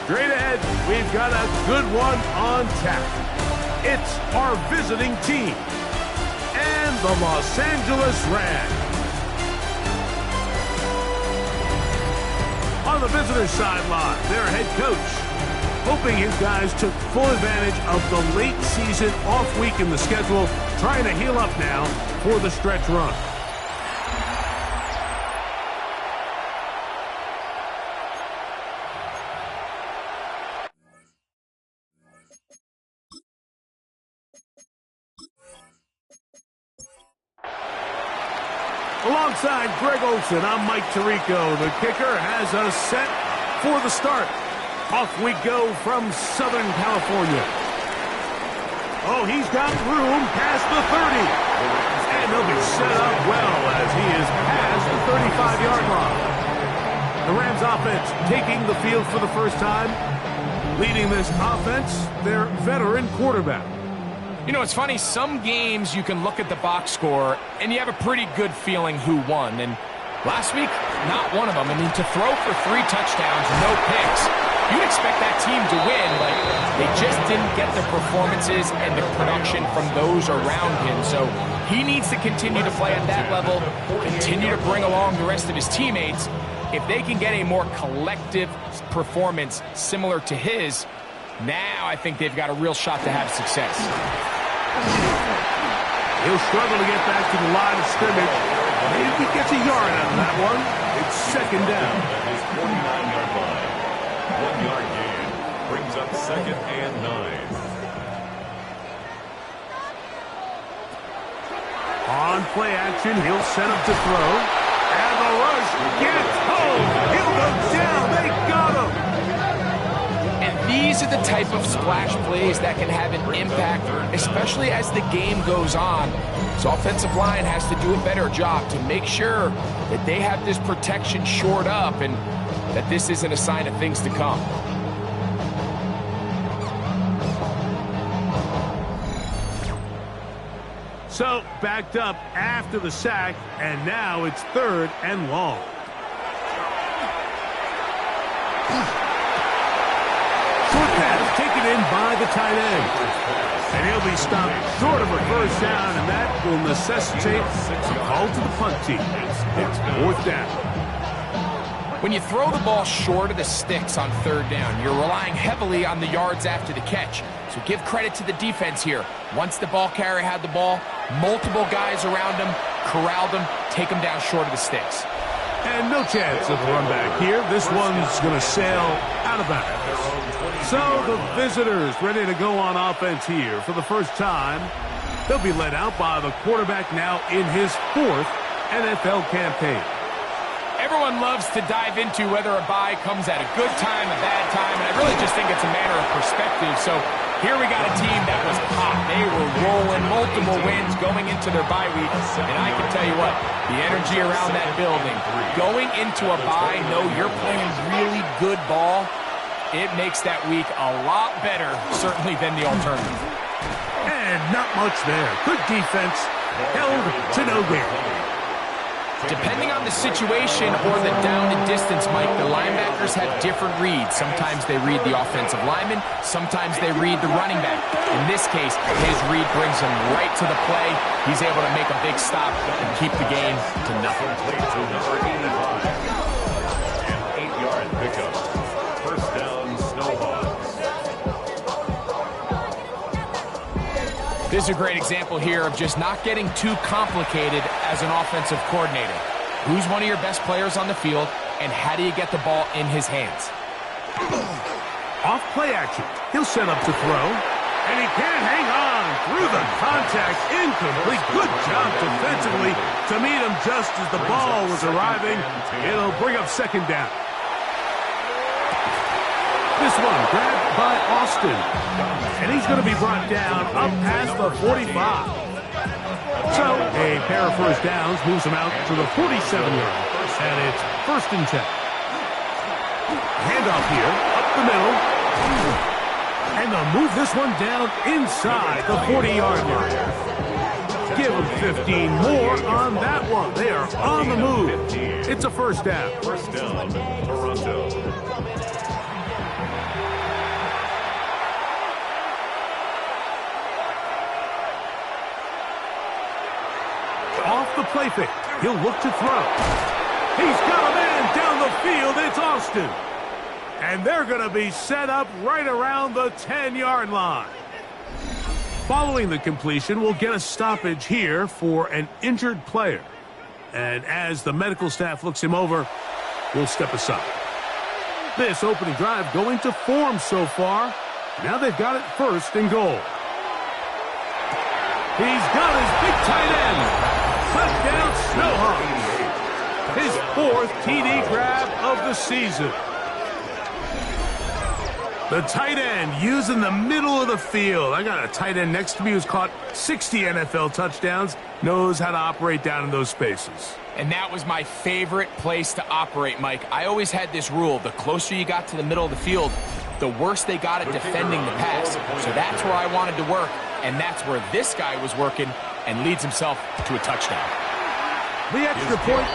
Straight ahead, we've got a good one on tap. It's our visiting team and the Los Angeles Rams. On the visitor's sideline, their head coach, hoping his guys took full advantage of the late season off week in the schedule, trying to heal up now for the stretch run. Alongside Greg Olson, I'm Mike Tirico. The kicker has us set for the start. Off we go from Southern California. Oh, he's got room past the 30. And he'll be set up well as he is past the 35-yard line. The Rams offense taking the field for the first time. Leading this offense, their veteran quarterback. You know, it's funny, some games you can look at the box score and you have a pretty good feeling who won. And last week, not one of them. I mean, to throw for 3 touchdowns, no picks, you'd expect that team to win, but they just didn't get the performances and the production from those around him. So he needs to continue to play at that level, continue to bring along the rest of his teammates. If they can get a more collective performance similar to his, now I think they've got a real shot to have success. He'll struggle to get back to the line of scrimmage. Maybe he gets a yard out of that one. It's second down. His 49-yard line. 1-yard gain brings up 2nd and 9. On play action, he'll set up to throw. And the rush gets home. He'll go down. They got him. These are the type of splash plays that can have an impact, especially as the game goes on. So offensive line has to do a better job to make sure that they have this protection shored up and that this isn't a sign of things to come. So backed up after the sack, and now it's 3rd and long. Short pass taken in by the tight end. And he'll be stopped short of a first down, and that will necessitate a call to the punt team. It's 4th down. When you throw the ball short of the sticks on 3rd down, you're relying heavily on the yards after the catch. So give credit to the defense here. Once the ball carrier had the ball, multiple guys around him, corralled him, take him down short of the sticks. And no chance of a run back here. This one's going to sail out of bounds. So the visitors ready to go on offense here for the first time. They'll be led out by the quarterback now in his 4th NFL campaign. Everyone loves to dive into whether a bye comes at a good time, a bad time, and I really just think it's a matter of perspective. So here we got a team that was hot. They were rolling, multiple wins going into their bye week, and I can tell you what, the energy around that building, going into a bye, know you're playing really good ball, it makes that week a lot better, certainly, than the alternative. And not much there. Good defense, held to no gain. Depending on the situation or the down and distance, Mike, the linebackers have different reads. Sometimes they read the offensive lineman. Sometimes they read the running back. In this case, his read brings him right to the play. He's able to make a big stop and keep the game to nothing. To number 85. An 8-yard pickup. First down, Snowhawks. This is a great example here of just not getting too complicated as an offensive coordinator. Who's one of your best players on the field, and how do you get the ball in his hands? Off play action. He'll set up to throw. And he can't hang on through the contact. Incomplete. Good job defensively to meet him just as the ball was arriving. It'll bring up 2nd down. This one grabbed by Austin. And he's going to be brought down up past the 45. So a pair of first downs moves him out to the 47-yard. And it's 1st and 10. Handoff here, up the middle. And they'll move this one down inside the 40-yard line. Give them 15 more on that one. They are on the move. It's a 1st down. First down, Toronto. play fake. He'll look to throw. He's got a man down the field. It's Austin. And they're going to be set up right around the 10-yard line. Following the completion, we'll get a stoppage here for an injured player. And as the medical staff looks him over, we'll step aside. This opening drive going to form so far. Now they've got it 1st and goal. He's got his big tight end. Touchdown, Snowhawks. His 4th TD grab of the season. The tight end using the middle of the field. I got a tight end next to me who's caught 60 NFL touchdowns, knows how to operate down in those spaces. And that was my favorite place to operate, Mike. I always had this rule. The closer you got to the middle of the field, the worse they got at defending the pass. So that's where I wanted to work, and that's where this guy was working and leads himself to a touchdown. The extra point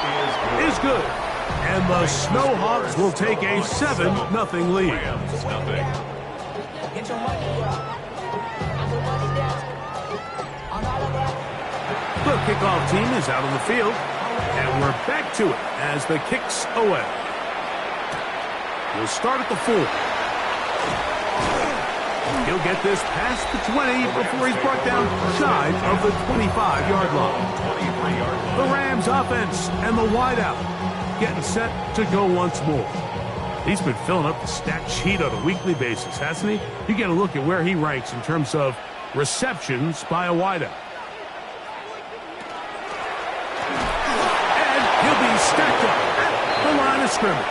is good. And the Snowhawks will take a 7-0 lead. The kickoff team is out on the field, and we're back to it as the kick's away. We'll start at the 4. He'll get this past the 20 before he's brought down shy of the 25-yard line. The Rams offense and the wideout getting set to go once more. He's been filling up the stat sheet on a weekly basis, hasn't he? You get a look at where he ranks in terms of receptions by a wideout. And he'll be stacked up at the line of scrimmage.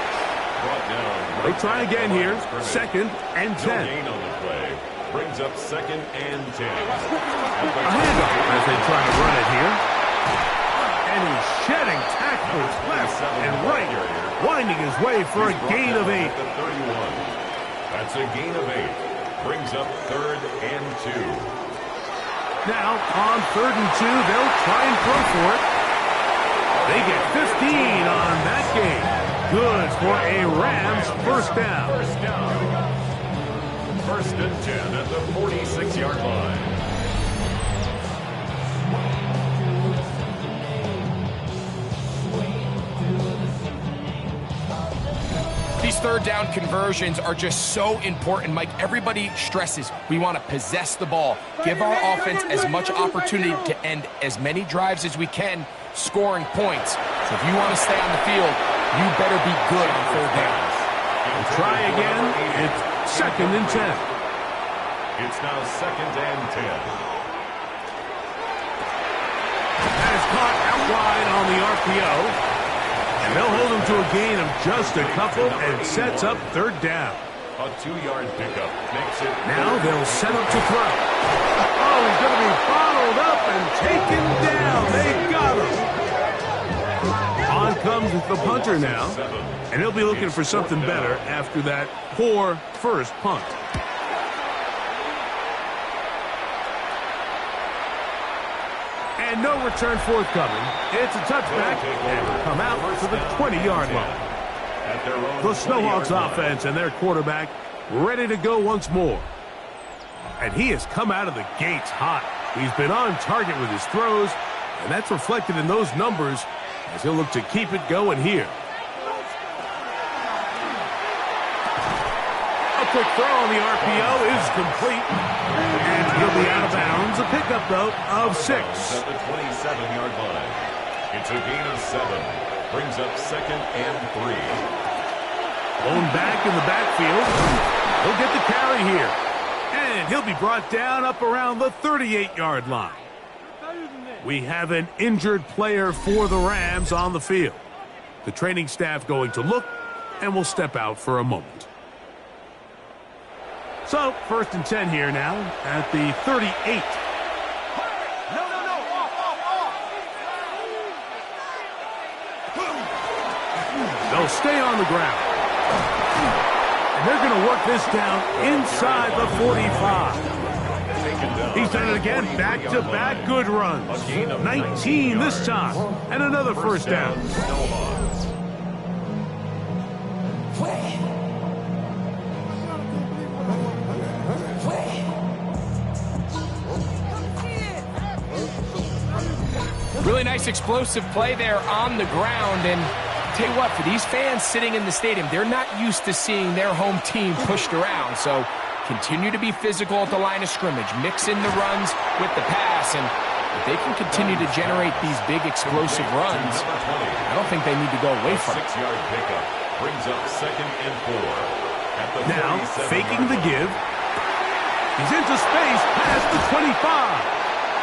They'll try again here. 2nd and 10. Brings up 2nd and 10. A handoff as they try to run it here. And he's shedding tackles left and right, winding his way for a gain of 8. That's a gain of 8. Brings up 3rd and 2. Now, on 3rd and 2, they'll try and throw for it. They get 15 on that game. Good for a Rams 1st down. 1st and 10 at the 46-yard line. These 3rd down conversions are just so important, Mike. Everybody stresses we want to possess the ball, give our offense as much opportunity to end as many drives as we can, scoring points. So if you want to stay on the field, you better be good on 3rd down. We'll try again. It's 2nd and 10. It's now 2nd and 10. That is caught out wide on the RPO. And they'll hold him to a gain of just a couple and sets up 3rd down. A 2-yard pickup makes it. Now they'll set up to throw. Oh, he's going to be bottled up and taken down. They got him. On comes the punter now. And he'll be looking for something better after that poor first punt. And no return forthcoming. It's a touchback, and will come out to the 20-yard line. The Snowhawks offense and their quarterback ready to go once more. And he has come out of the gates hot. He's been on target with his throws, and that's reflected in those numbers as he'll look to keep it going here. A quick throw on the RPO is complete. And he'll be out of bounds. A pickup, though, of 6. At the 27-yard line. It's a gain of 7. Brings up 2nd and 3. Blown back in the backfield. He'll get the carry here. And he'll be brought down up around the 38-yard line. We have an injured player for the Rams on the field. The training staff going to look, and will step out for a moment. So, 1st and 10 here now at the 38. They'll stay on the ground. And they're going to work this down inside the 45. He's done it again, back-to-back good runs. 19 this time, and another 1st down. Really Really nice explosive play there on the ground. And tell you what, for these fans sitting in the stadium, they're not used to seeing their home team pushed around. So continue to be physical at the line of scrimmage. Mix in the runs with the pass. And if they can continue to generate these big explosive runs, I don't think they need to go away from it. 6-yard pickup brings up 2nd and 4. Now, faking the give. He's into space past the 25.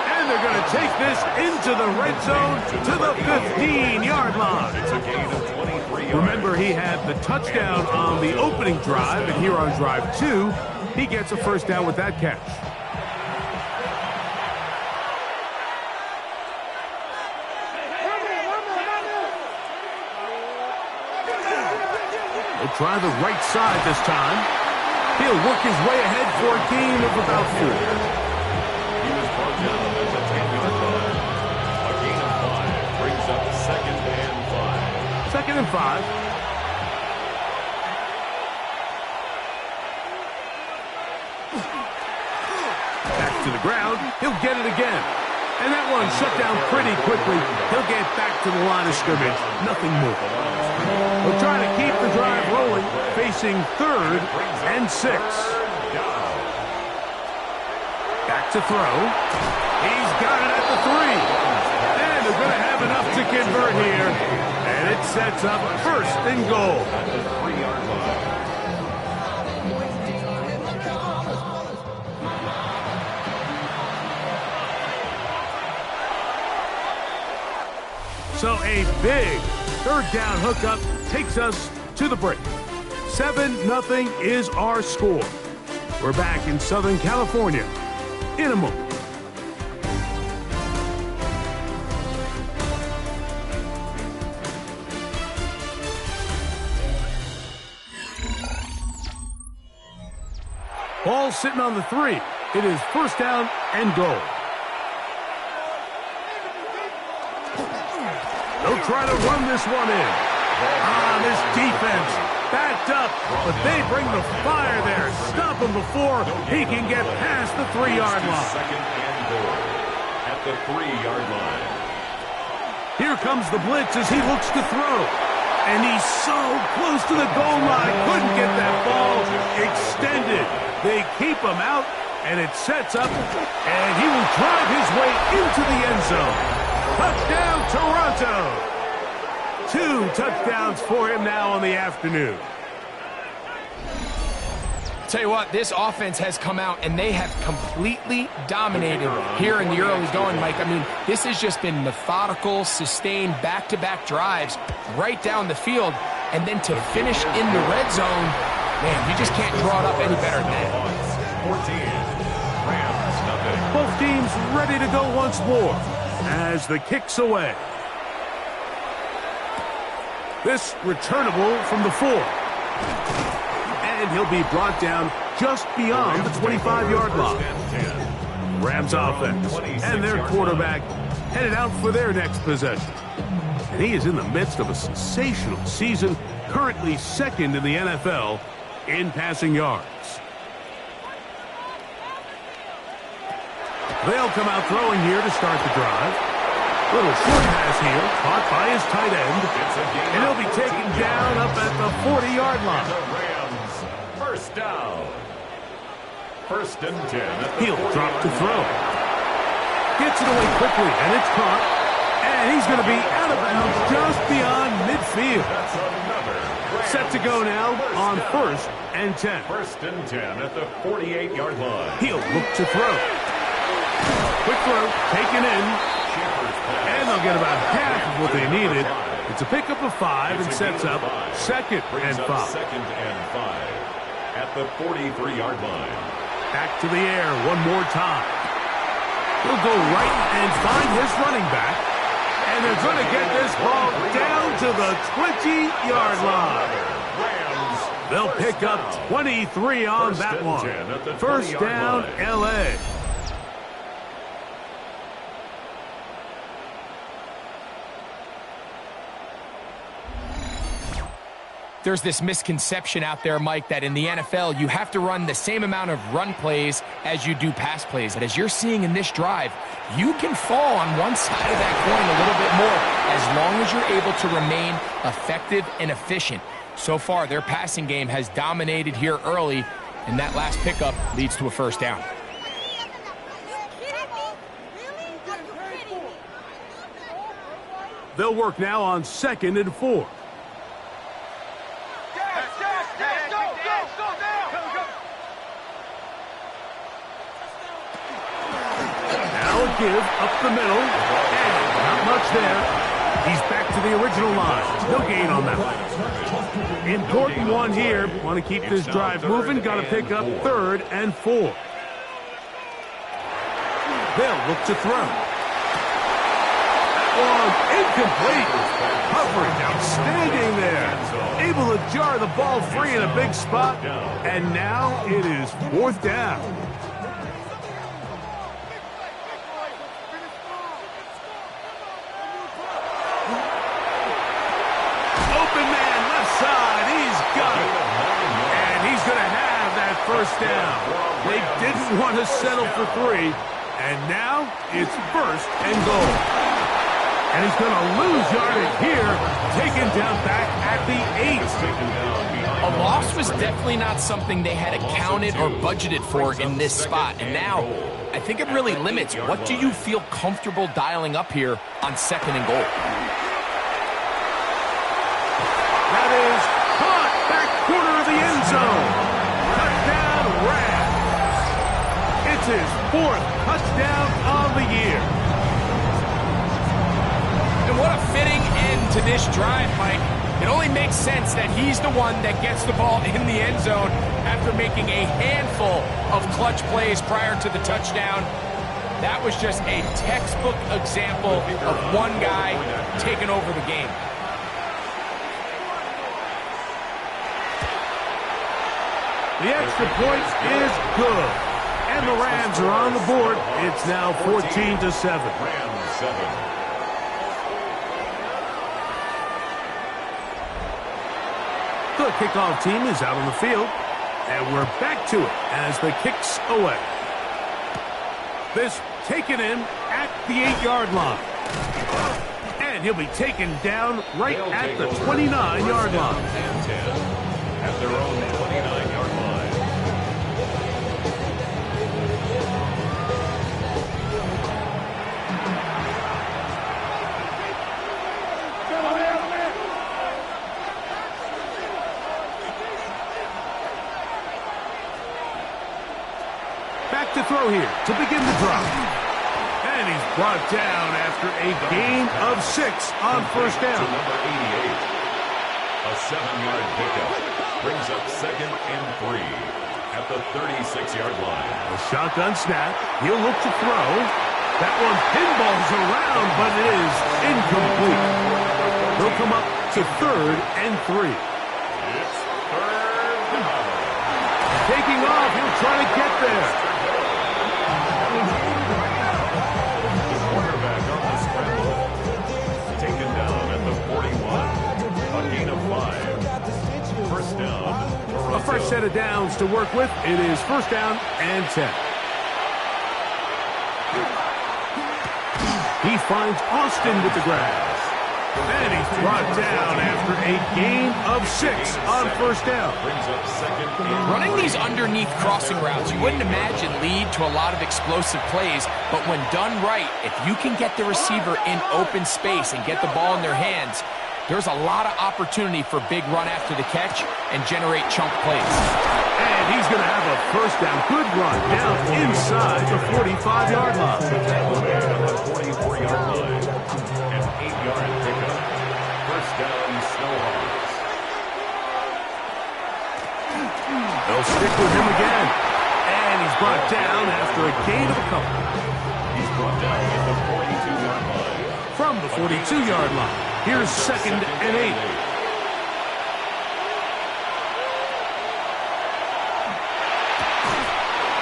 And they're going to take this into the red zone to the 15-yard line. It's a gain of 23 yards. Remember, he had the touchdown on the opening drive, and here on drive 2, he gets a first down with that catch. He'll try the right side this time. He'll work his way ahead for a gain of about 4. He was brought down at the 10-yard line. A gain of 5 brings up 2nd and 5. 2nd and 5. Back to the ground. He'll get it again. And that one shut down pretty quickly. He'll get back to the line of scrimmage. Nothing more. We'll try to keep the drive rolling, facing 3rd and 6. Back to throw. He's got it at the 3. And they're going to have enough to convert here. And it sets up 1st and goal. At the 3-yard line. So a big 3rd down hookup takes us to the break. 7-0 is our score. We're back in Southern California in a moment. Ball sitting on the 3. It is 1st down and goal. They'll try to run this one in. This defense backed up, but they bring the fire there. Stop him before he can get past the 3-yard line. 2nd and goal at the 3-yard line. Here comes the blitz as he looks to throw. And he's so close to the goal line. Couldn't get that ball extended. They keep him out, and it sets up, and he will drive his way into the end zone. Touchdown, Toronto! 2 touchdowns for him now on the afternoon. Tell you what, this offense has come out, and they have completely dominated here in the early going, Mike. I mean, this has just been methodical, sustained, back-to-back drives right down the field, and then to finish in the red zone, man, you just can't draw it up any better than that. 14. Rams, 0. Both teams ready to go once more as the kick's away. This returnable from the 4. And he'll be brought down just beyond the 25-yard line. Rams offense and their quarterback headed out for their next possession. And he is in the midst of a sensational season, currently 2nd in the NFL in passing yards. They'll come out throwing here to start the drive. Little short pass here, caught by his tight end, and he'll be taken down up at the 40-yard line. The Rams, 1st down. 1st and 10. He'll drop to throw. Gets it away quickly, and it's caught. And he's going to be out of bounds just beyond midfield. That's another. Set to go now on 1st and 10. 1st and 10 at the 48-yard line. He'll look to throw. Quick throw, taken in. And they'll get about half of what they needed. It's a pickup of 5 and sets up 2nd and 5. 2nd and 5 at the 43-yard line. Back to the air one more time. He'll go right and find his running back. And they're going to get this ball down to the 20-yard line. They'll pick up 23 on that one. 1st down, L.A. There's this misconception out there, Mike, that in the NFL, you have to run the same amount of run plays as you do pass plays. And as you're seeing in this drive, you can fall on one side of that coin a little bit more as long as you're able to remain effective and efficient. So far, their passing game has dominated here early, and that last pickup leads to a first down. They'll work now on 2nd and 4. Now a give up the middle, and not much there. He's back to the original line. No gain on that one. Important one here. Want to keep this drive moving. Got to pick up 3rd and 4. They'll look to throw. Incomplete. Coverage outstanding there. Able to jar the ball free in a big spot. And now it is 4th down. Open man left side. He's got it. And he's going to have that first down. They didn't want to settle for 3. And now it's 1st and goal. And he's going to lose yardage here, taken down back at the 8. A loss was definitely not something they had accounted or budgeted for in this spot. And now, I think it really limits what do you feel comfortable dialing up here on 2nd and goal. That is caught back corner of the end zone. Touchdown Rams. It's his 4th touchdown of the year. And what a fitting end to this drive, Mike. It only makes sense that he's the one that gets the ball in the end zone after making a handful of clutch plays prior to the touchdown. That was just a textbook example of one guy taking over the game. The extra point is good. And the Rams are on the board. It's now 14-7. Rams 7. The kickoff team is out on the field, and we're back to it as the kick's away. This taken in at the 8-yard line. And he'll be taken down right at the 29-yard line. And 10 at their own 29-yard line. Back to throw here to begin the drive. And he's brought down after a gain of 6 on first down. To number 88. A 7-yard pickup brings up 2nd and 3 at the 36-yard line. A shotgun snap. He'll look to throw. That one pinballs around, but it is incomplete. He'll come up to 3rd and 3. It's 3rd down. Taking off. He'll try to get there. A fresh set of downs to work with. It is 1st down and 10. He finds Austin with the grab. And he's brought down after a gain of 6 on first down. Running these underneath crossing routes, you wouldn't imagine lead to a lot of explosive plays, but when done right, if you can get the receiver in open space and get the ball in their hands, there's a lot of opportunity for big run after the catch and generate chunk plays. And he's going to have a first down. Good run down inside the 45-yard line. 44-yard line. An 8-yard pickup. First down, Snowhawks. They'll stick with him again. And he's brought down after a gain of a couple. He's brought down at the 42-yard line. From the 42-yard line. Here's 2nd and 8.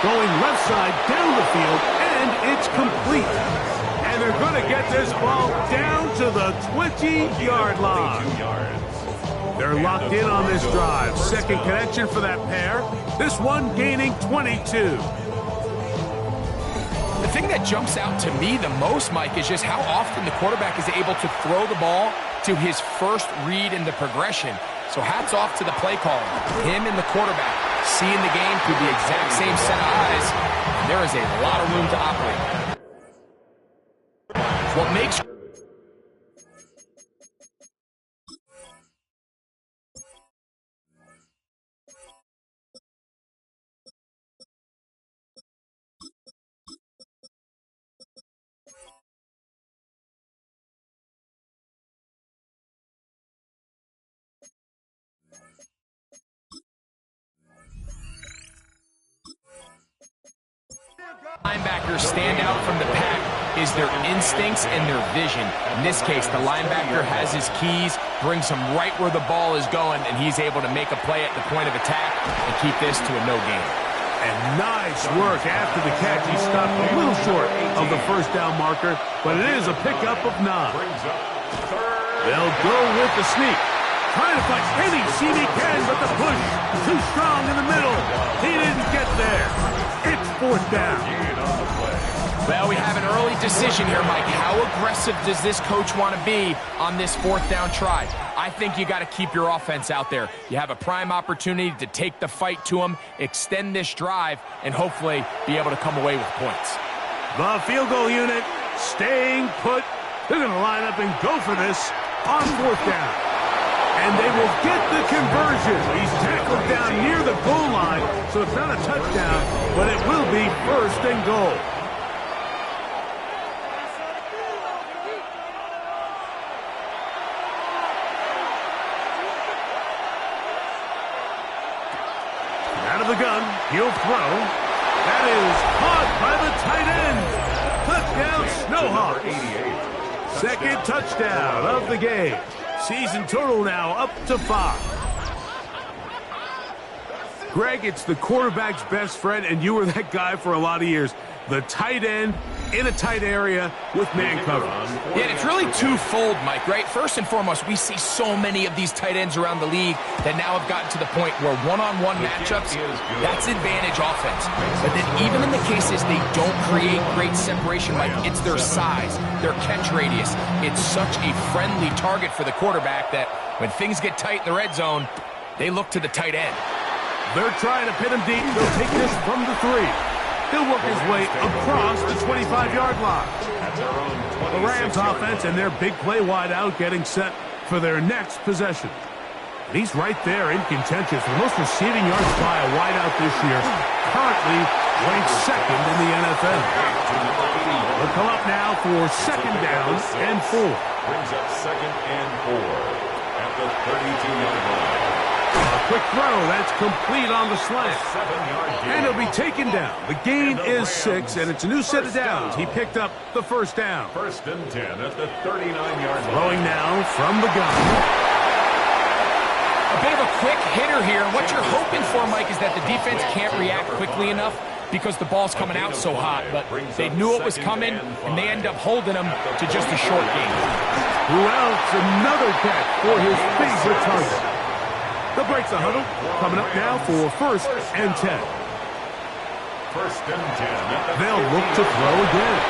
Going left side down the field, and it's complete. And they're going to get this ball down to the 20-yard line. 22 yards. They're locked in on this drive. Second connection for that pair. This one gaining 22. The thing that jumps out to me the most, Mike, is just how often the quarterback is able to throw the ball to his first read in the progression. So hats off to the play caller. Him and the quarterback seeing the game through the exact same set of eyes. There is a lot of room to operate. What makes linebackers stand out from the pack is their instincts and their vision. In this case, the linebacker has his keys, brings him right where the ball is going, and he's able to make a play at the point of attack and keep this to a no gain. And nice work after the catch. He stopped a little short of the first down marker, but it is a pickup of 9. They'll go with the sneak. Trying to find any seam he can, but the push too strong in the middle. He didn't get there. It's 4th down. Well, we have an early decision here, Mike. How aggressive does this coach want to be on this 4th down try? I think you got to keep your offense out there. You have a prime opportunity to take the fight to him, extend this drive, and hopefully be able to come away with points. The field goal unit staying put. They're going to line up and go for this on 4th down. And they will get the conversion. He's tackled down near the goal line, so it's not a touchdown, but it will be 1st and goal. Out of the gun, he'll throw. That is caught by the tight end. Touchdown, Snowhawks. 2nd touchdown of the game. Season total now up to 5. Greg, it's the quarterback's best friend, and you were that guy for a lot of years. The tight end in a tight area with man coverage. Yeah, it's really twofold, Mike, right? First and foremost, we see so many of these tight ends around the league that now have gotten to the point where one-on-one matchups, that's advantage offense. But then even in the cases they don't create great separation, Mike, it's their size, their catch radius. It's such a friendly target for the quarterback that when things get tight in the red zone, they look to the tight end. They're trying to pin him deep. They'll take this from the 3. He'll work his way across the 25-yard line. The Rams offense and their big play wideout getting set for their next possession. And he's right there in contention for the most receiving yards by a wideout this year. Currently ranked 2nd in the NFL. They'll come up now for 2nd down and 4. Brings up 2nd and 4 at the 32-yard line. A quick throw. That's complete on the slant. And he'll be taken down. The gain is 6, and it's a new set of downs. He picked up the 1st down. 1st and 10 at the 39-yard line. Throwing now from the gun. A bit of a quick hitter here. What you're hoping for, Mike, is that the defense can't react quickly enough because the ball's coming out so hot. But they knew it was coming, and they end up holding them to just a short gain. Who else? Another catch for his favorite target. They'll break the huddle. Coming up now for 1st and 10. 1st and 10. They'll look to throw again.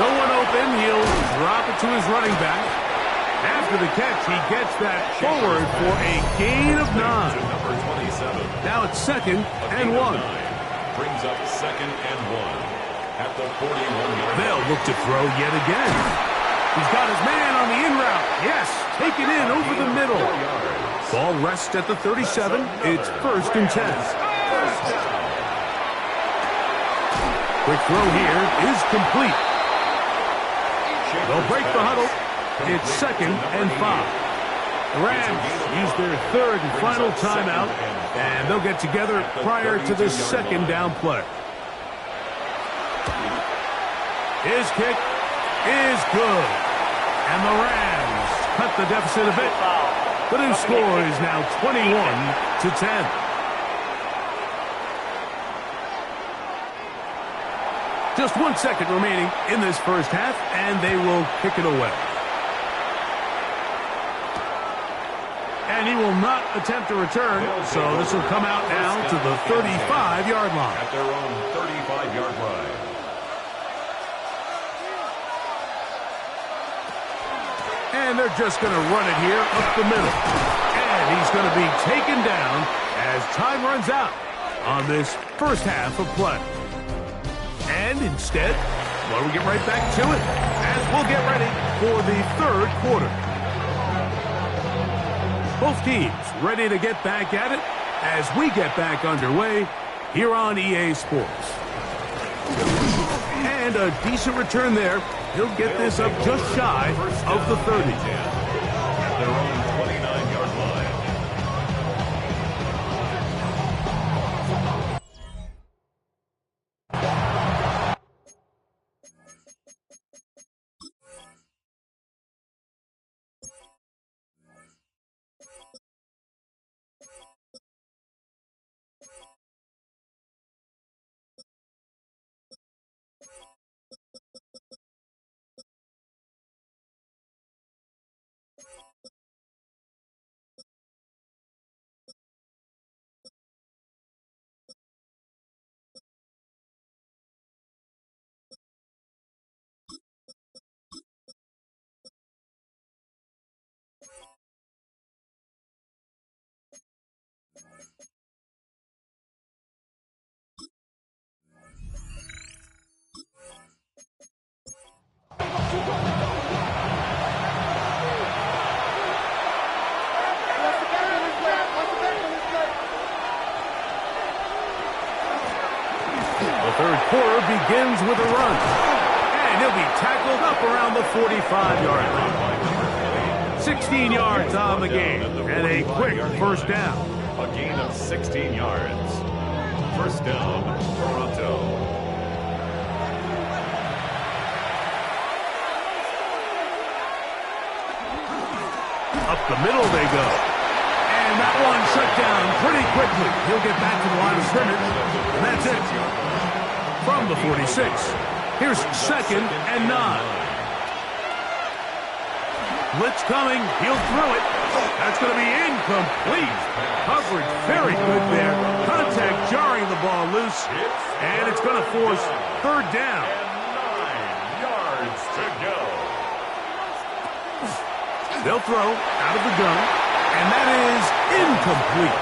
No one open. He'll drop it to his running back. After the catch, he gets that forward for a gain of 9. Now it's 2nd and 1. Brings up 2nd and 1 at the 41-yard. They'll look to throw yet again. He's got his man on the in route. Yes, take it in over the middle. Ball rests at the 37. It's 1st and 10. Quick throw here is complete. They'll break the huddle. It's 2nd and 5. The Rams use their 3rd and final timeout, and they'll get together prior to this 2nd down play. His kick is good. And the Rams cut the deficit a bit. The new score is now 21-10. Just 1 second remaining in this first half, and they will kick it away. And he will not attempt to return, so this will come out now to the 35-yard line. At their own 35-yard line. And they're just going to run it here up the middle. And he's going to be taken down as time runs out on this first half of play. And instead, well, we get right back to it as we'll get ready for the third quarter. Both teams ready to get back at it as we get back underway here on EA Sports. And a decent return there. He'll get this up just shy of the 30. At their own 29-yard line. Third quarter begins with a run. And he'll be tackled up around the 45-yard line. 16 yards on the game. And a quick first down. A gain of 16 yards. First down, Toronto. Up the middle they go. And that one shut down pretty quickly. He'll get back to the line of scrimmage. And that's it. From the 46, here's 2nd and 9. Blitz coming, he'll throw it. That's going to be incomplete. Coverage very good there. Contact jarring the ball loose. And it's going to force third down. And 9 yards to go. They'll throw out of the gun. And that is incomplete.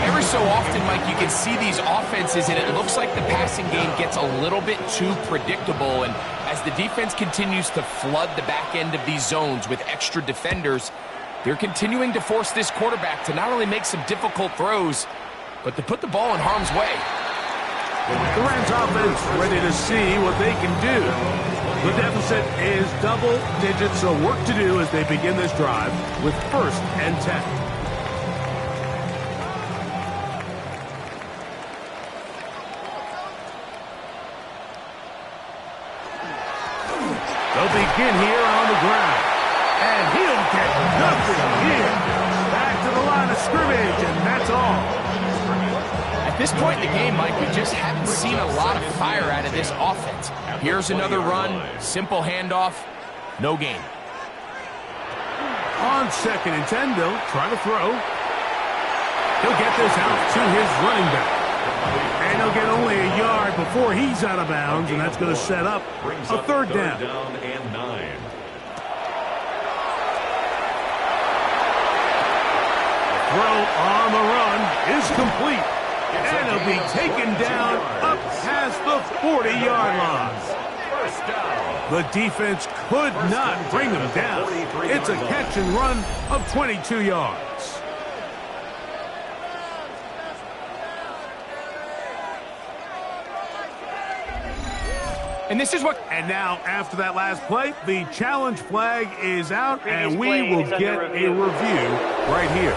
Every so often, Mike, you can see these offenses, and it looks like the passing game gets a little bit too predictable. And as the defense continues to flood the back end of these zones with extra defenders, they're continuing to force this quarterback to not only make some difficult throws, but to put the ball in harm's way. The Rams offense ready to see what they can do. The deficit is double digits, so work to do as they begin this drive with 1st and 10. They'll begin here on the ground. And he'll get nothing here. Back to the line of scrimmage, and that's all. At this point in the game, Mike, we just haven't seen a lot of fire out of this offense. Here's another run, simple handoff, no gain. On 2nd and 10, they'll try to throw. He'll get this out to his running back. And he'll get only a yard before he's out of bounds, and that's going to set up a third down. Down and 9. Throw on the run is complete. And he'll be taken down up past the 40-yard line. First down. The defense could not bring him down. It's a catch and run of 22 yards. And this is what... And now, after that last play, the challenge flag is out, and we will get a review right here.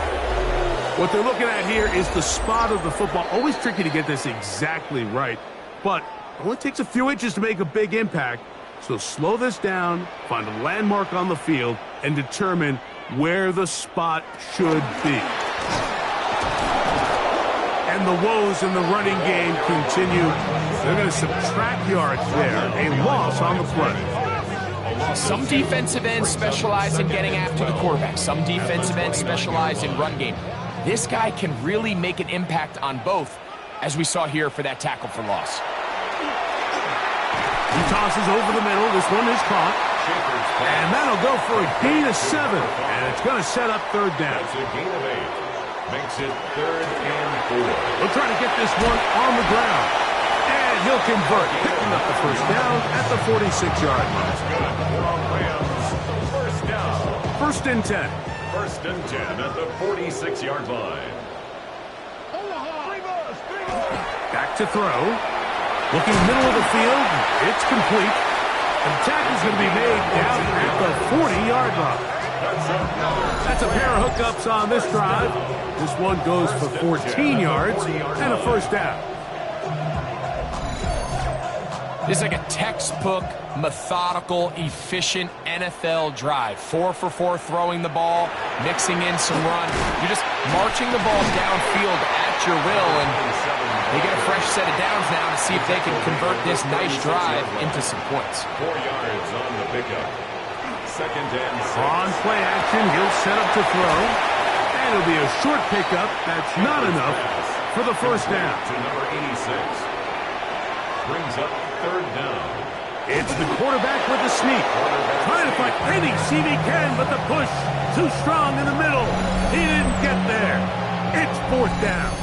What they're looking at here is the spot of the football. Always tricky to get this exactly right, but it only takes a few inches to make a big impact. So slow this down, find a landmark on the field, and determine where the spot should be. And the woes in the running game continue. They're going to subtract yards there. A loss on the play. Some defensive ends specialize in getting after the quarterback. Some defensive ends specialize in run game. This guy can really make an impact on both, as we saw here for that tackle for loss. He tosses over the middle. This one is caught. And that'll go for a gain of 7. And it's going to set up third down. That's a gain of 8. Makes it 3rd and 4. We'll try to get this one on the ground. And he'll convert, picking up the first down at the 46-yard line. First down. 1st and 10. 1st and 10 at the 46-yard line. Back to throw. Looking middle of the field. It's complete. And the tackle's going to be made down at the 40-yard line. That's a pair of hookups on this drive. This one goes for 14 yards and a first down. This is like a textbook, methodical, efficient NFL drive. 4 for 4 throwing the ball, mixing in some run. You're just marching the ball downfield at your will, and they get a fresh set of downs now to see if they can convert this nice drive into some points. 4 yards on the pickup. 2nd and 6. On play action, he'll set up to throw. And it'll be a short pickup. That's not enough for the first down. To number 86. Brings up 3rd down. It's the quarterback with the sneak. Trying to find any seam he can, but the push too strong in the middle. He didn't get there. It's 4th down.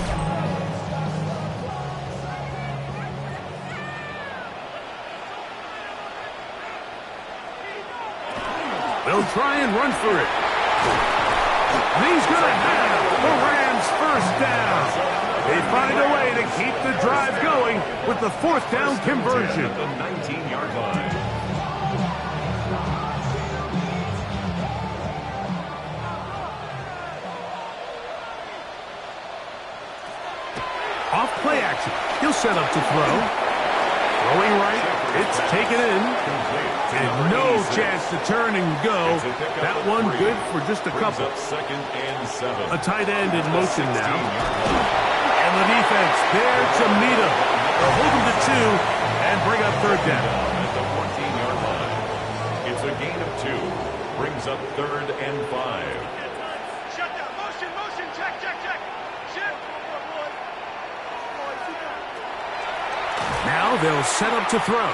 They'll try and run for it. And he's going to have the Rams first down. They find a way to keep the drive going with the 4th down conversion. At the 19-yard line. Off play action. He'll set up to throw. Throwing right. It's taken in. And no chance to turn and go. That one good for just a couple. Up 2nd and 7. A tight end in motion now. And the defense there to meet him. They'll hold him to 2 and bring up third down. At the 14-yard line. It's a gain of 2. Brings up 3rd and 5. Shut down. Motion. Check. Shift. Now they'll set up to throw.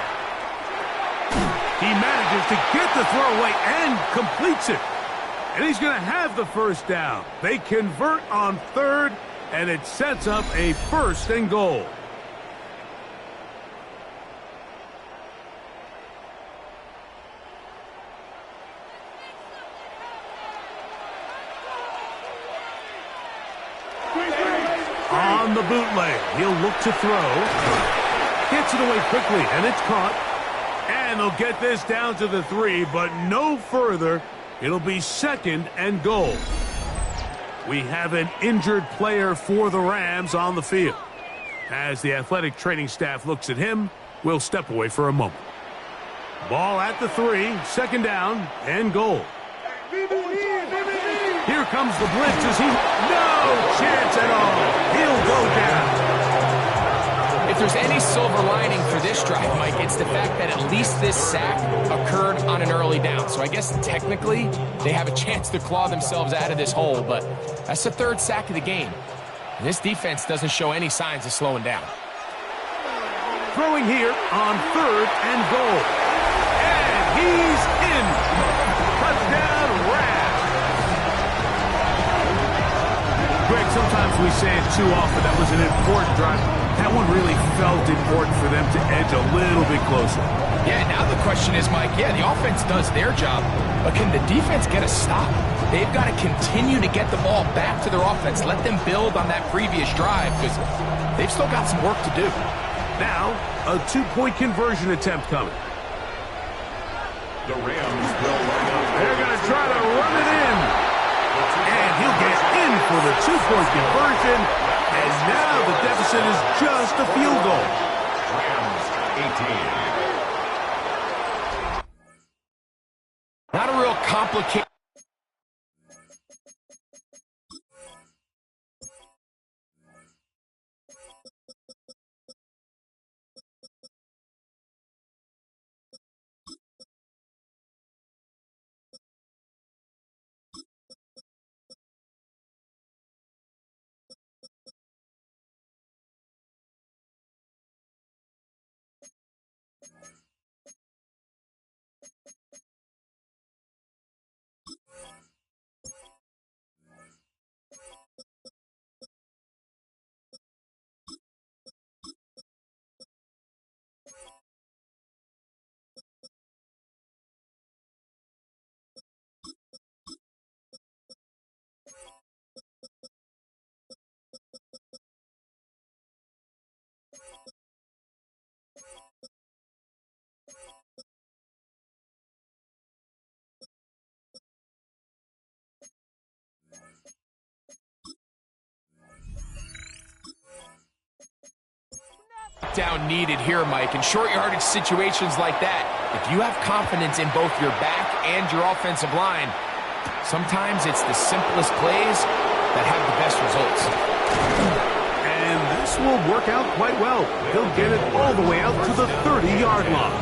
He manages to get the throw away and completes it. And he's going to have the first down. They convert on 3rd, and it sets up a 1st and goal. On the bootleg, he'll look to throw. Gets it away quickly, and it's caught. And they'll get this down to the 3, but no further. It'll be 2nd and goal. We have an injured player for the Rams on the field. As the athletic training staff looks at him, we'll step away for a moment. Ball at the 3, 2nd down and goal. Here comes the blitz as no chance at all. He'll go down. If there's any silver lining for this drive, Mike, it's the fact that at least this sack occurred on an early down. So I guess technically they have a chance to claw themselves out of this hole, but that's the 3rd sack of the game. And this defense doesn't show any signs of slowing down. Throwing here on 3rd and goal. And he's in. Touchdown, Rams. Greg, sometimes we say it too often. That was an important drive. That one really felt important for them to edge a little bit closer. Yeah, now the question is, Mike, the offense does their job, but can the defense get a stop? They've got to continue to get the ball back to their offense. Let them build on that previous drive because they've still got some work to do. Now, a 2-point conversion attempt coming. The Rams will line up. They're going to try to run it in. And he'll get in for the 2-point conversion. And now the deficit is just a field goal. Rams 18. Not a real complicated. down needed here, Mike. In short yardage situations like that, if you have confidence in both your back and your offensive line, sometimes it's the simplest plays that have the best results. And this will work out quite well. He'll get it all the way out to the 30-yard line.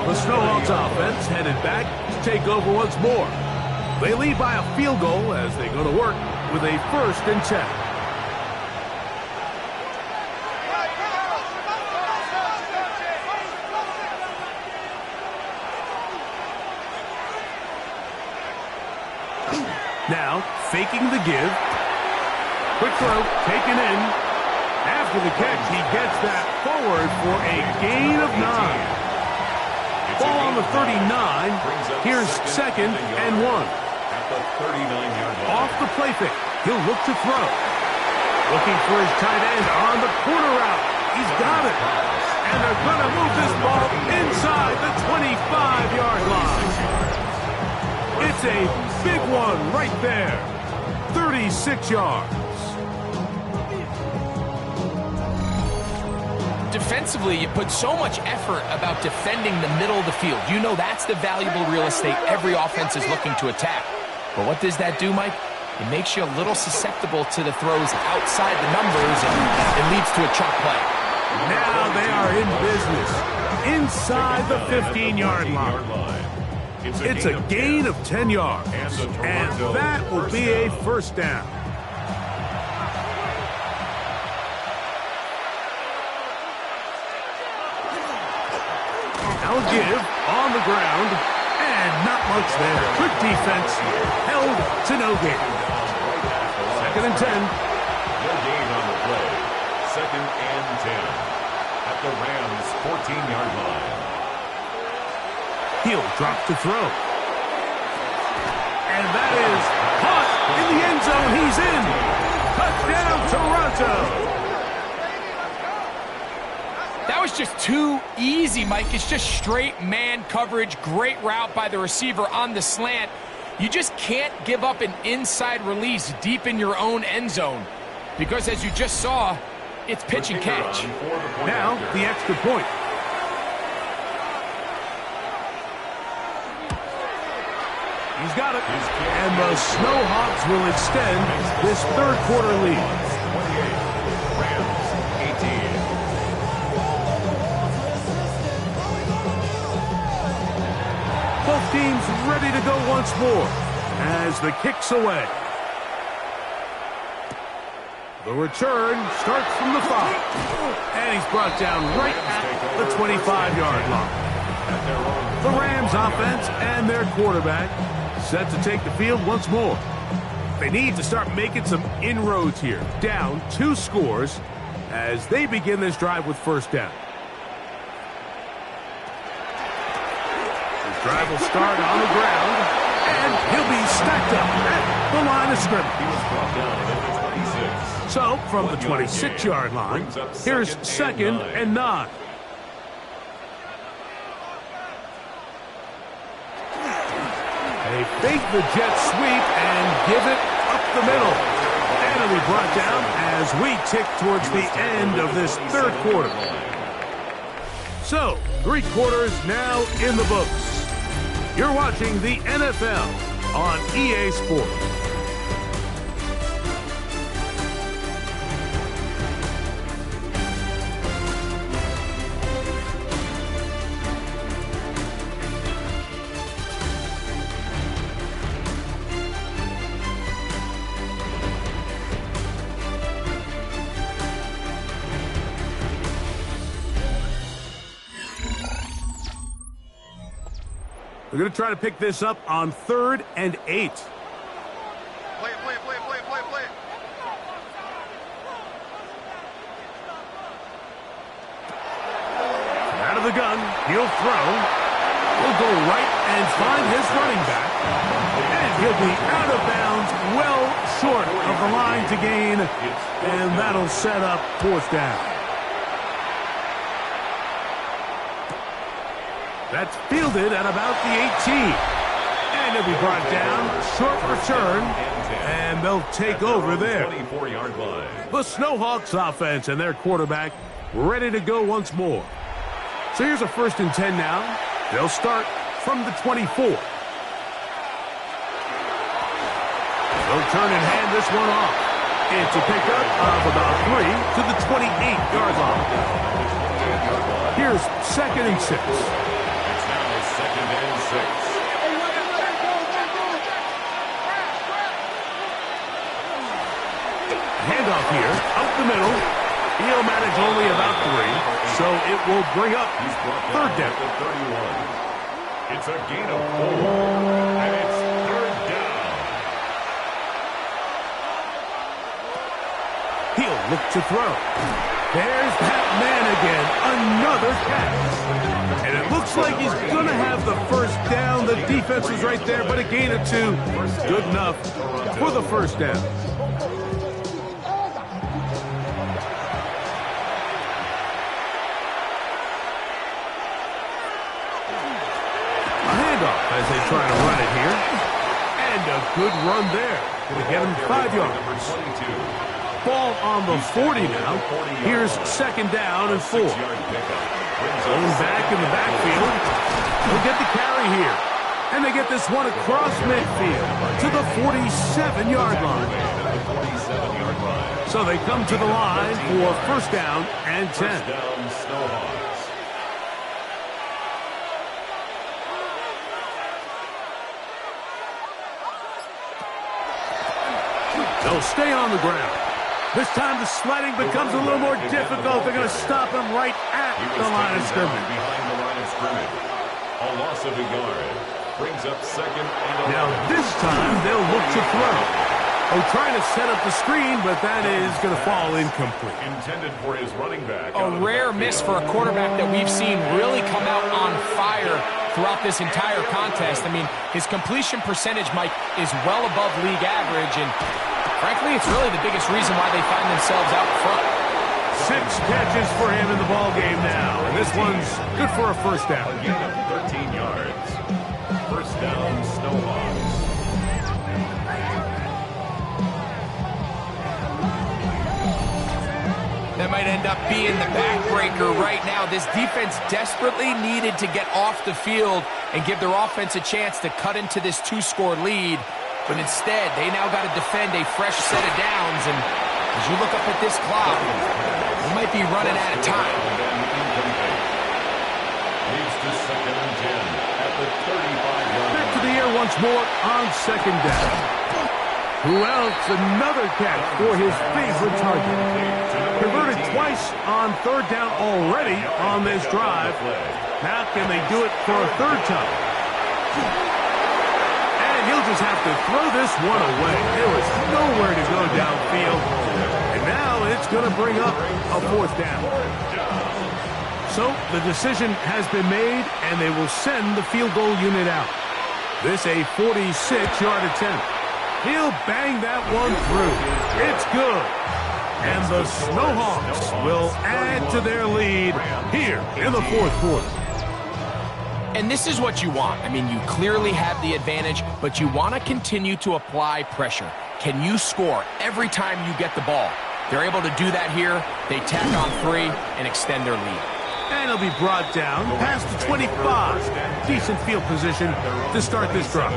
The SHawks offense headed back to take over once more. They lead by a field goal as they go to work with a 1st and 10. Now, faking the give. Quick throw, taken in. After the catch, he gets that forward for a gain of 9. Ball on the 39. Here's 2nd and 1. At the 39-yard line. Off the play fake. He'll look to throw. Looking for his tight end on the corner route. He's got it. And they're going to move this ball inside the 25-yard line. It's a big one right there. 36 yards. Defensively, you put so much effort about defending the middle of the field. You know that's the valuable real estate every offense is looking to attack. But what does that do, Mike? It makes you a little susceptible to the throws outside the numbers, and it leads to a chunk play. Now they are in business. Inside the 15-yard line. It's a gain of 10 yards, and that will be a 1st down. Now a give on the ground, and not much there. Good defense, held to no gain. 2nd and 10. No gain on the play. 2nd and 10. At the Rams' 14-yard line. He'll drop to throw. And that is caught in the end zone. He's in. Touchdown, Toronto. That was just too easy, Mike. It's just straight man coverage. Great route by the receiver on the slant. You just can't give up an inside release deep in your own end zone. Because as you just saw, it's pitch and catch. Now the extra point. He's got it. And the SHawks will extend this 3rd quarter lead. 28. Rams 18. Both teams ready to go once more as the kick's away. The return starts from the 5. And he's brought down right at the 25-yard line. The Rams offense and their quarterback set to take the field once more. They need to start making some inroads here. Down 2 scores as they begin this drive with 1st down. His drive will start on the ground, and he'll be stacked up at the line of scrimmage. He was brought down at the 26. So, from the 26-yard line, here's 2nd and 9. They fake the jet sweep and give it up the middle. And it'll be brought down as we tick towards the end of this 3rd quarter. So, 3 quarters now in the books. You're watching the NFL on EA Sports. We're going to try to pick this up on 3rd and 8. Play it. Out of the gun, he'll throw. He'll go right and find his running back. And he'll be out of bounds, well short of the line to gain. And that'll set up 4th down. That's fielded at about the 18. And it'll be brought down, short return, and they'll take over there. 24-yard line. The SHawks offense and their quarterback ready to go once more. So here's a 1st and 10 now. They'll start from the 24. They'll turn and hand this one off. It's a pickup of about 3 to the 28-yard line. Here's 2nd and 6. It's now 2nd and 6. Handoff here, up the middle. He'll manage only about 3, so it will bring up 3rd down. 31. It's a gain of 4, and it's 3rd down. He'll look to throw. There's that man again, another catch. And it looks like he's going to have the 1st down. The defense was right there, but a gain of 2. Good enough for the 1st down. As they try to run it here. And a good run there. Going to get him 5 yards. Ball on the 40 now. Here's 2nd down and 4. Going back in the backfield. They'll get the carry here. And they get this one across midfield to the 47-yard line. So they come to the line for 1st down and 10. They'll stay on the ground. This time the sledding becomes a little more difficult. They're going to stop him right at the line of scrimmage. Behind the line of scrimmage. A loss of a yard. Brings up 2nd and 11. Now this time they'll look to throw. Oh, trying to set up the screen, but that is going to fall incomplete. Intended for his running back. A rare miss for a quarterback that we've seen really come out on fire throughout this entire contest. I mean, his completion percentage, Mike, is well above league average, and frankly, it's really the biggest reason why they find themselves out front. 6 catches for him in the ball game now, and this one's good for a 1st down. A gain of 13 yards. 1st down, Snowhawks. That might end up being the backbreaker right now. This defense desperately needed to get off the field and give their offense a chance to cut into this 2-score lead. But instead, they now got to defend a fresh set of downs. And as you look up at this clock, they might be running out of time. Leads to 2nd and 10 at the 35-yard line. Back to the air once more on 2nd down. Who else? Another catch for his favorite target. Converted twice on 3rd down already on this drive. Now can they do it for a 3rd time? And he'll just have to throw this one away. There was nowhere to go downfield. And now it's going to bring up a 4th down. So the decision has been made, and they will send the field goal unit out. This a 46-yard attempt. He'll bang that one through. It's good. And the Snowhawks will add to their lead here in the 4th quarter. And this is what you want. I mean, you clearly have the advantage, but you want to continue to apply pressure. Can you score every time you get the ball? They're able to do that here. They tack on 3 and extend their lead. And he'll be brought down past the 25. Decent field position to start this drive.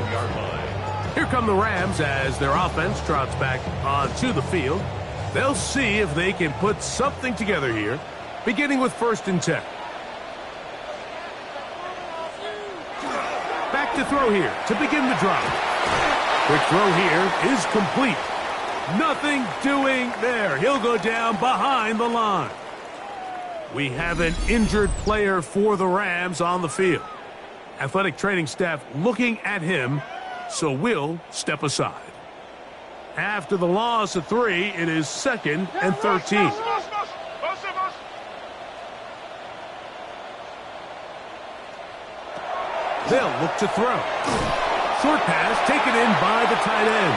Here come the Rams as their offense trots back onto the field. They'll see if they can put something together here, beginning with 1st and 10. Back to throw here to begin the drive. Quick throw here is complete. Nothing doing there. He'll go down behind the line. We have an injured player for the Rams on the field. Athletic training staff looking at him, so we'll step aside. After the loss of 3, it is 2nd and 13. They'll look to throw. Short pass taken in by the tight end.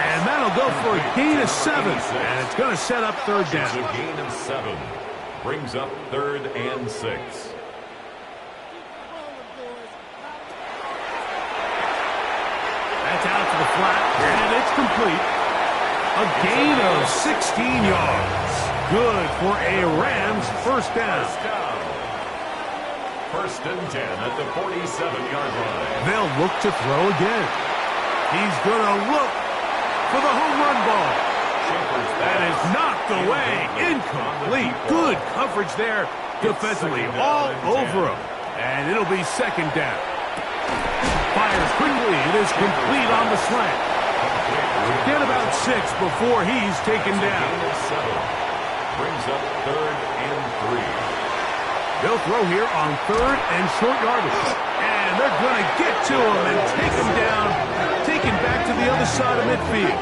And that'll go for a gain of 7. And it's going to set up 3rd down. A gain of 7. Brings up 3rd and 6. That's out to the flat, and it's complete. A gain of 16 yards. Good for a Rams first down. First and 10 at the 47-yard line. They'll look to throw again. He's going to look for the home run ball. That is knocked away. Incomplete. Good coverage there defensively. All over him. And it'll be second down. Fires quickly. It is complete on the slant. Get about 6 before he's taken down. Brings up third and 3. They'll throw here on third and short yardage. And they're going to get to him and take him down. Take him back to the other side of midfield.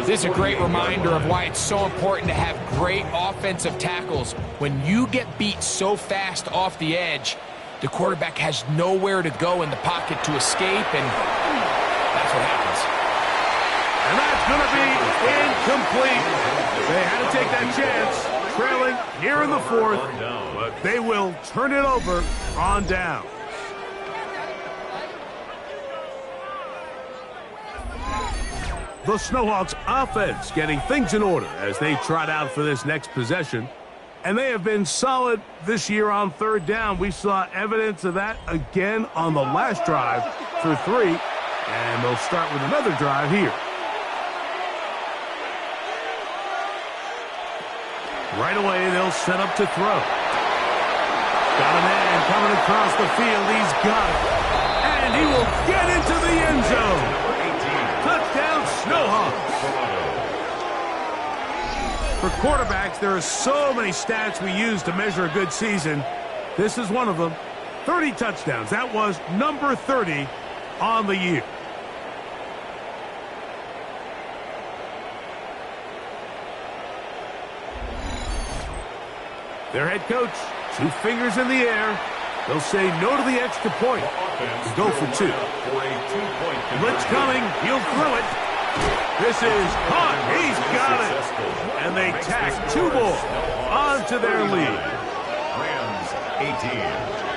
This is a great reminder of why it's so important to have great offensive tackles. When you get beat so fast off the edge, the quarterback has nowhere to go in the pocket to escape, and that's what happens. And that's going to be incomplete. They had to take that chance, trailing here in the fourth, but they will turn it over on down. The Snowhawks offense getting things in order as they trot out for this next possession. And they have been solid this year on third down. We saw evidence of that again on the last drive for 3. And they'll start with another drive here. Right away, they'll set up to throw. Got a man coming across the field. He's got it. And he will get into the end zone. Touchdown, Snowhawks. For quarterbacks, there are so many stats we use to measure a good season. This is one of them. 30 touchdowns. That was number 30 on the year. Their head coach, 2 fingers in the air. They'll say no to the extra point and go for 2. Blitz coming. He'll throw it. This is caught. He's got it. And they tack 2 more onto their lead. Rams 18.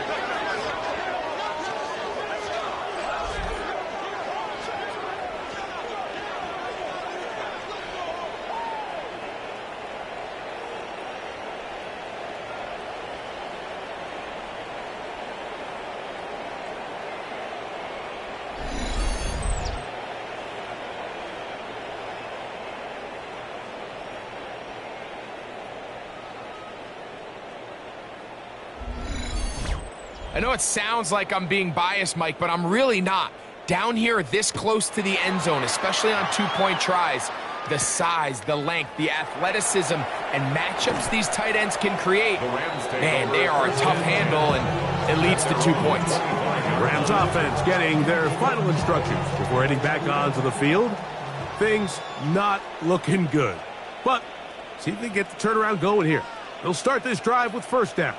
I know it sounds like I'm being biased, Mike, but I'm really not. Down here this close to the end zone, especially on 2-point tries, the size, the length, the athleticism, and matchups these tight ends can create, man, they are a tough handle, and it leads to 2 points. Rams offense getting their final instructions before heading back onto the field. Things not looking good. But see if they get the turnaround going here. They'll start this drive with first down.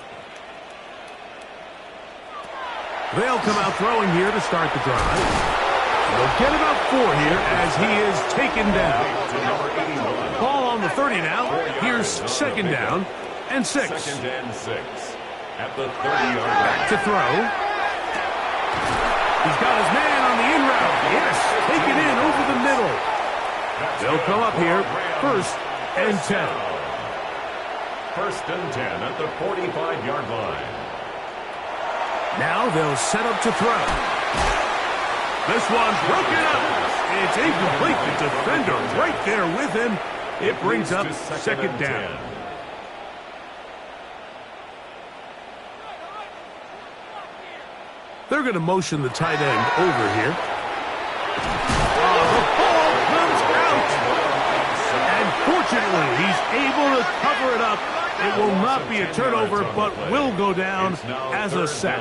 They'll come out throwing here to start the drive. They'll get about 4 here as he is taken down. Ball on the 30 now. Here's second down and 6. Second and 6 at the 30-yard line. Back to throw. He's got his man on the in route. Yes, taken in over the middle. They'll come up here first and 10. First and 10 at the 45-yard line. Now they'll set up to throw. This one's broken up. It's incomplete. The defender right there with him. It brings up second down. They're going to motion the tight end over here. The ball comes out. And fortunately, he's able to cover it up. It will not be a turnover, but will go down as a sack.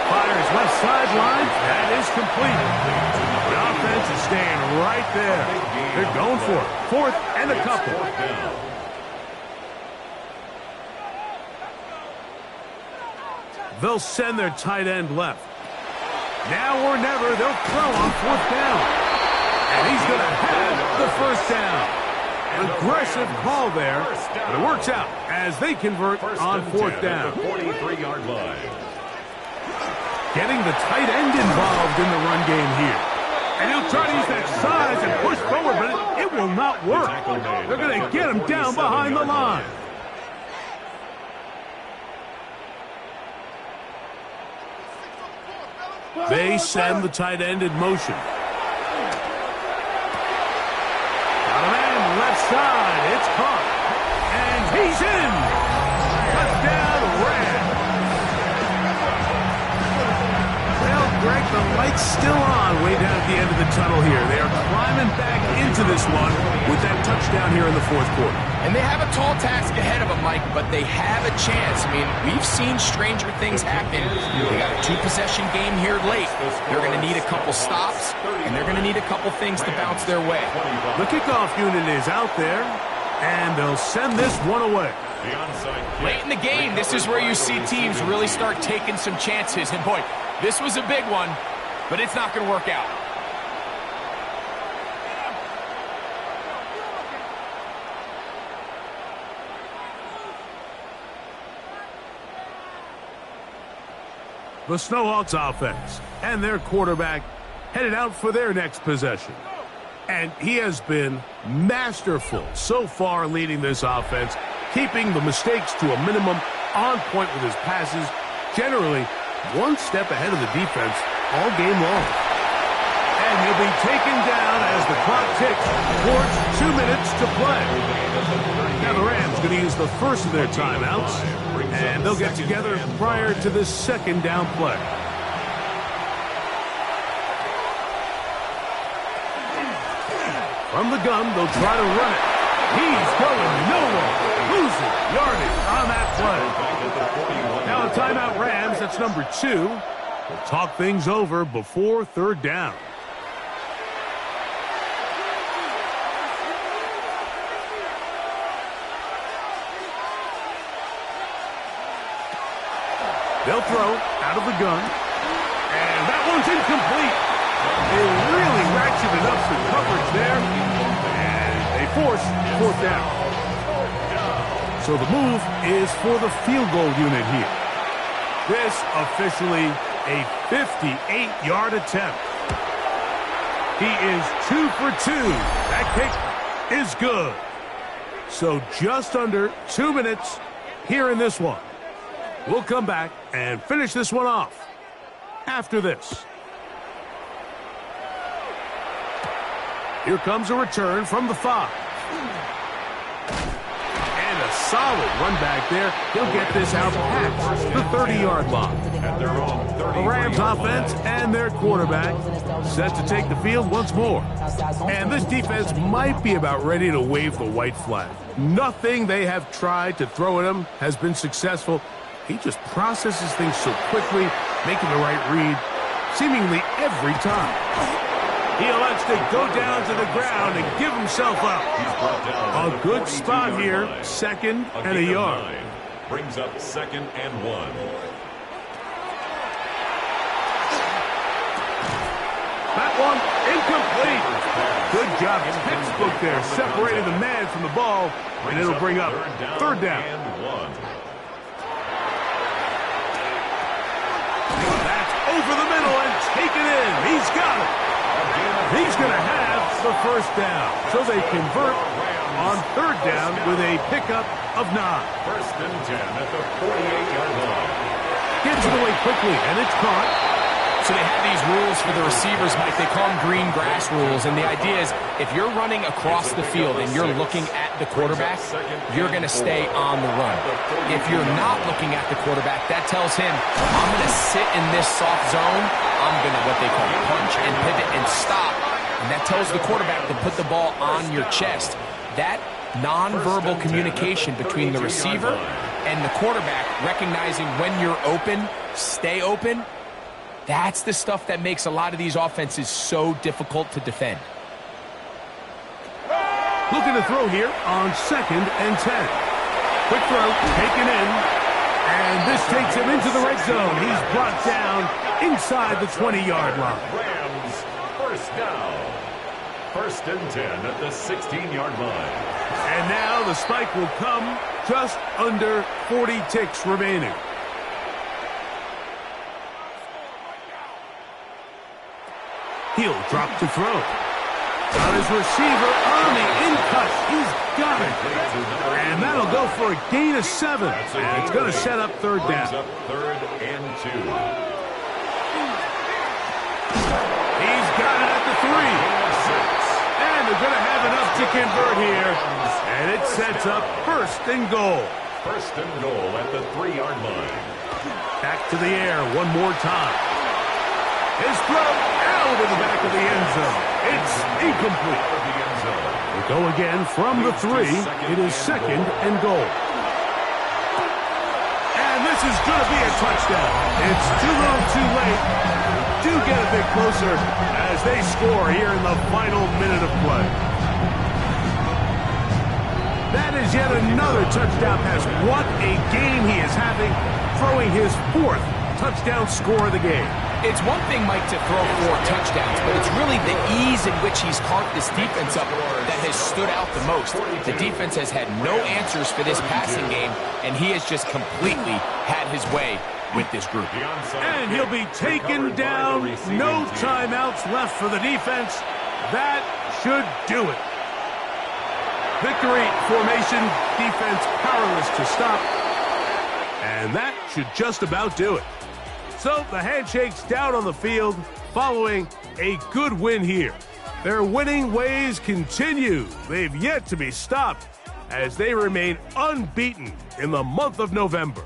Fires left sideline. That is complete. The offense is staying right there. They're going for it. 4th and a couple. They'll send their tight end left. Now or never, they'll throw on 4th down. And he's going to have the first down. Aggressive call there, but it works out as they convert on 4th down. 43-yard line. getting the tight end involved in the run game here. And he'll try to use that size and push forward, but it will not work. They're going to get him down behind the line. They send the tight end in motion. Got a man left side. It's caught. And he's in. Touchdown, Rams. Well, Greg, the light's still on way down at the end of the tunnel here. They are climbing back into this one with that touchdown here in the fourth quarter. And they have a tall task ahead of them, Mike, but they have a chance. I mean, we've seen stranger things happen. They got a two-possession game here late. They're going to need a couple stops, and they're going to need a couple things to bounce their way. The kickoff unit is out there, and they'll send this one away. Late in the game, this is where you see teams really start taking some chances. And, boy, this was a big one, but it's not going to work out. The Snowhawks offense and their quarterback headed out for their next possession. And he has been masterful so far leading this offense, keeping the mistakes to a minimum, on point with his passes, generally one step ahead of the defense all game long. And he'll be taken down as the clock ticks towards 2 minutes to play. Now the Rams going to use the first of their timeouts, and they'll get together prior to this second down play. From the gun, they'll try to run it. He's going nowhere. Losing yardage on that play. Now a timeout Rams, that's number 2. We'll talk things over before third down. They'll throw out of the gun. And that one's incomplete. They really ratcheted up some coverage there. And they force fourth down. So the move is for the field goal unit here. This officially a 58-yard attempt. He is 2 for 2. That kick is good. So just under 2 minutes here in this one. We'll come back and finish this one off after this. Here comes a return from the 5. And a solid run back there. He'll get this out past the 30-yard line. The Rams offense and their quarterback set to take the field once more. And this defense might be about ready to wave the white flag. Nothing they have tried to throw at him has been successful. He just processes things so quickly, making the right read seemingly every time. He elects to go down to the ground and give himself up. A good spot here, 2nd and a yard. Brings up 2nd and 1. That one incomplete. Good job. Textbook there, separating the man from the ball, and it'll bring up third down. That's over the middle and taken in. He's got it. He's going to have the first down. So they convert on third down with a pickup of 9. 1st and 10 at the 48-yard line. Gets it away quickly, and it's caught. So they have these rules for the receivers, Mike. They call them green grass rules. And the idea is if you're running across the field and you're looking at the quarterback, you're going to stay on the run. If you're not looking at the quarterback, that tells him, I'm going to sit in this soft zone. I'm going to, what they call, punch and pivot and stop. And that tells the quarterback to put the ball on your chest. That nonverbal communication between the receiver and the quarterback, recognizing when you're open, stay open, that's the stuff that makes a lot of these offenses so difficult to defend. Looking to throw here on 2nd and 10. Quick throw, taken in. And this takes him into the red zone. He's brought down inside the 20-yard line. Rams, first down. 1st and 10 at the 16-yard line. And now the spike will come just under 40 ticks remaining. He'll drop to throw. Got his receiver on the in-cut. He's got it. And that'll go for a gain of 7. And it's going to set up third down. Brings up 3rd and 2. He's got it at the 3. And they're going to have enough to convert here. And it sets up 1st and goal. 1st and goal at the 3-yard line. Back to the air one more time. His throw out of the back of the end zone. It's incomplete. We go again from the 3. It is 2nd and goal. And this is going to be a touchdown. It's too little too late. Do get a bit closer as they score here in the final minute of play. That is yet another touchdown pass. What a game he is having, throwing his 4th touchdown score of the game. It's one thing, Mike, to throw 4 touchdowns, but it's really the ease in which he's carved this defense up that has stood out the most. The defense has had no answers for this passing game, and he has just completely had his way with this group. And he'll be taken down. No timeouts left for the defense. That should do it. Victory formation, defense powerless to stop. And that should just about do it. So the handshake's down on the field following a good win here. Their winning ways continue. They've yet to be stopped as they remain unbeaten in the month of November.